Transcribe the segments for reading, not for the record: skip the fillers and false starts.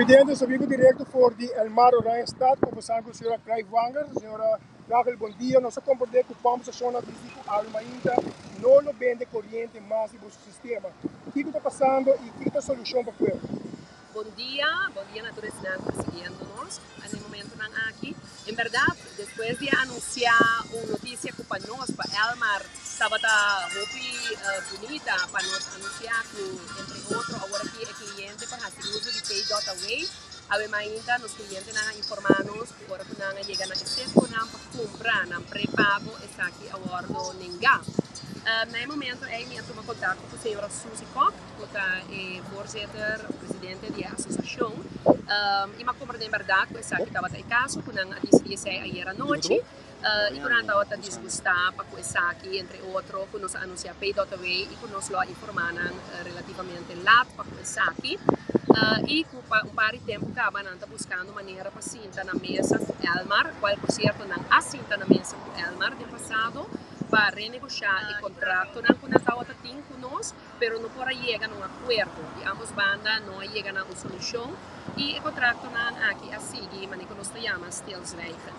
Presidente, soy director for the El Mar Oranjestad, conversando com a senhora Craig Wanger. Senhora Rachel, bom dia. Nós compreendemos que o PAM se chama físico ainda não lo vende corrente mais do sistema. O que está passando e o que é a solução para isso? Bom dia a todos que estão seguindo-nos no momento aqui. Em verdade, depois de anunciar uma notícia que para nós, para Elmar, estava muito bonita para nós anunciar que, entre outros, agora aqui é cliente para fazer uso de Pay.Away. Ainda nos clientes informar-nos que agora que chega na excesso para comprar, pré-pago, está aqui agora no Ninga. No momento, eu estou em contato com a senhora Suzy Koch, que é voorzitter, presidente da associação. E me compreendo em verdade que estava em caso, que não decidiu ayer à noite. E quando estava disgustada com essa aqui, entre outros, que nos anuncia Pay.Away e que nos lo informaram relativamente lá para essa aqui. E por um par de tempo acabam buscando maneira para sentar na mesa com Elmar, qual por certo não assenta na mesa com Elmar no passado, para renegociar o contrato não com a outra tem conosco, mas não por chegar a um acordo. E ambas bandas não chegam a uma solução e o contrato não aqui a seguir, mas que nós chamamos stilzwijgen.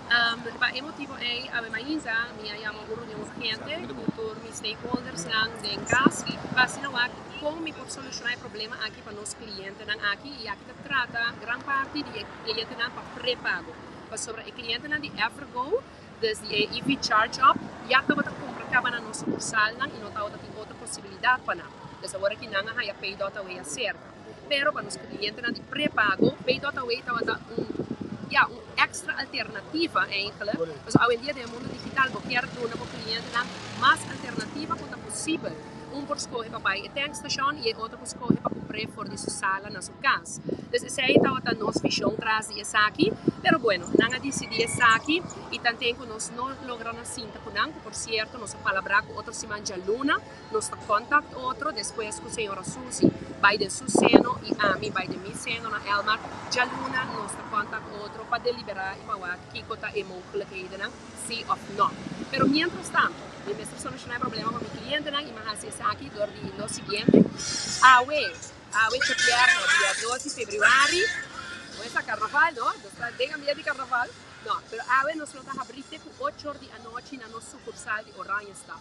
O motivo é a ainda minha chama uma reunião urgente com os stakeholders em casa para assinar como por solucionar o problema aqui para os clientes aqui e aqui trata grande parte de clientes para pré-pago. Sobre o cliente de Evergo, desde EV Charge Up, já estava comprando na nossa sucursal e não estava tendo outra possibilidade para nós. Então agora que não há Pay.Away acerta. Pero para os clientes de pré-pago, Pay.Away estava extra alternativa eigenlijk. Dus hoje em dia no mundo digital, você quer dar para o cliente mais alternativa quanto possível. Por escolher para a tankstation e outro por escolher para comprar fora de sua sala, na sua casa. Então, essa é a nossa visão atrás dessa aqui. Mas, bueno, não decidir essa aqui e também que nós não logramos cinta com não, por certo, nós falamos com outro semana de Luna, nós contato outro, depois com a senhora Suzy, vai de seu seno e a mim vai de meu seno, na Elmar, de Luna, nós contato outro para deliberar e para ver o que é mogelijkheden, sim ou não. Mas, mientras tanto, eu mesmo solucionar o problema com o meu cliente e me fazer isso aqui do seguinte. Awe chequear no dia 12 de fevereiro, não é carnaval, não? Tem dia de carnaval? Não, mas awe nós vamos abrir com 8 horas da noite na nossa sucursal de Oranjestad.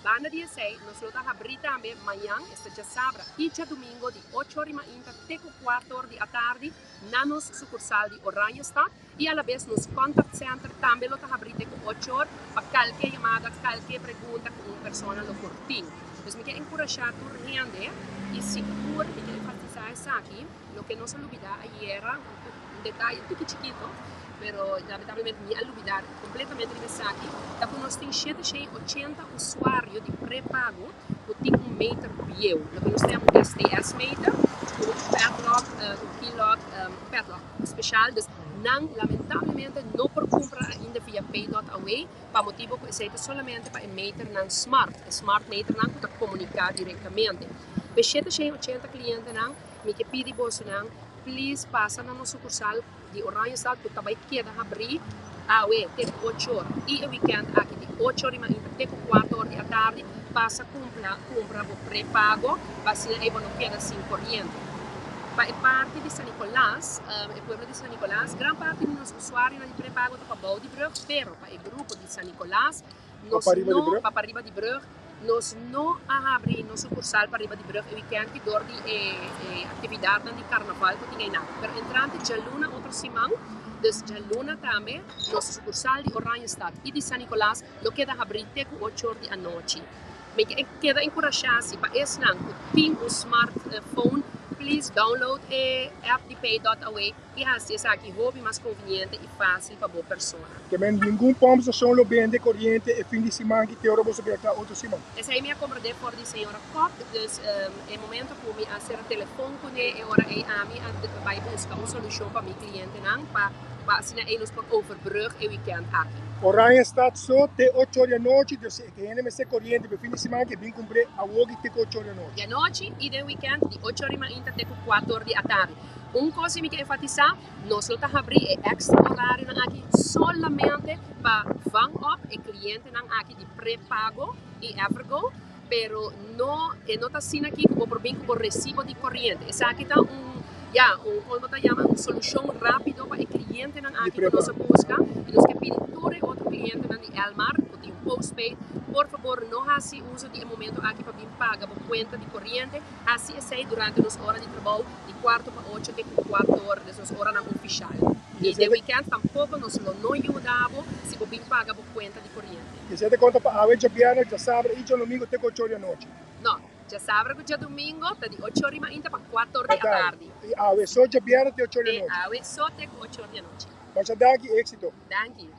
Banda 16, nós vamos abrir também amanhã, este dia sábado e dia domingo, de 8 horas até 4 horas da tarde, na nossa sucursal de Oranjestad. E a la vez nos contact center também lo abrir com 8 horas para qualquer chamada, qualquer pergunta com uma pessoa no curtinho. Então, me quero encorajar a gente e seguro, me quero enfatizar isso aqui, lo que não se olvidar ayer, detalhe muito chiquito, pero lamentavelmente me olvidar completamente de isso aqui, da que nós temos 780 usuários de pré-pago que tem meter bio, lo que nós temos STS meter, padlock, padlock especial, não, lamentavelmente, não por comprar ainda via Pay.Away, para motivo que é somente para meter na Smart meter não para comunicar diretamente. Mas 780 clientes não, me que pedi você não, please passa na nossa sucursal de Oranjestad que também queda abrir até 8 horas e o weekend aqui de 8 horas até 4 horas da tarde passa comprar o pré-pago, para se não queda sem corrente. Para a parte de San Nicolás, o pueblo de San Nicolás, grande parte dos usuários de pré-pago para Bouw de Brug, pero para o grupo de San Nicolás, nós não, para Riba de Brug, nós não abrimos nossa sucursal para Riba de Brug o weekend que dor de atividade de carnaval que tinha nada. Pero entrante de Luna outra semana, de Luna também, nossa sucursal de Oranjestad e de San Nicolás, lo queda abrir até 8 horas da noite. Me queda encorajar-se para esse não, que tem um smartphone. Please download a app de Pay.Away e assim essa aqui hobby mais conveniente e fácil para boa pessoa. Também nenhum pompa só lo vende corrente e fim de semana que te hora você vai estar outra semana. Essa é a minha compra de fora de senhora Koch, então momento que me fazer o telefone com ele, agora a mim vai buscar uma solução para meu cliente não para assinar eles por overbrug e weekend aqui. Oranjestad só até 8 horas da noite, então se quem não se corrente para fim de semana que vem comprar a hoje até 8 horas da noite. Da noite e do weekend de 8 horas até 4 horas da tarde. Uma coisa que eu quero enfatizar, nós não estamos abrindo extra horário aqui somente para van up e cliente aqui de pré-pago e Evergo, pero não está assim aqui como por bem como recibo de corrente. Essa aqui está Ja, como te llama, una solución rápido para el cliente nan aqui prepara. que nos busca y los que piden todo otro cliente nan di Elmar que tem un postpaid, por favor não faça uso de momento aqui para vir pagar por conta de corrente, assim é durante as horas de trabalho de 4 para 8 até 4 horas das horas na oficial. E de weekend tampouco nos não ajudamos se por vir pagar por conta de corrente. E se te conta para a vez viernes, já sábado e domingo até 8 horas da noite. Não, já sábado e domingo tá de 8 horas ainda para 4 horas da tarde. E a vez só viernes até 8 horas da noite. A vez só até 8 horas da noite. Mas daqui êxito. Danke.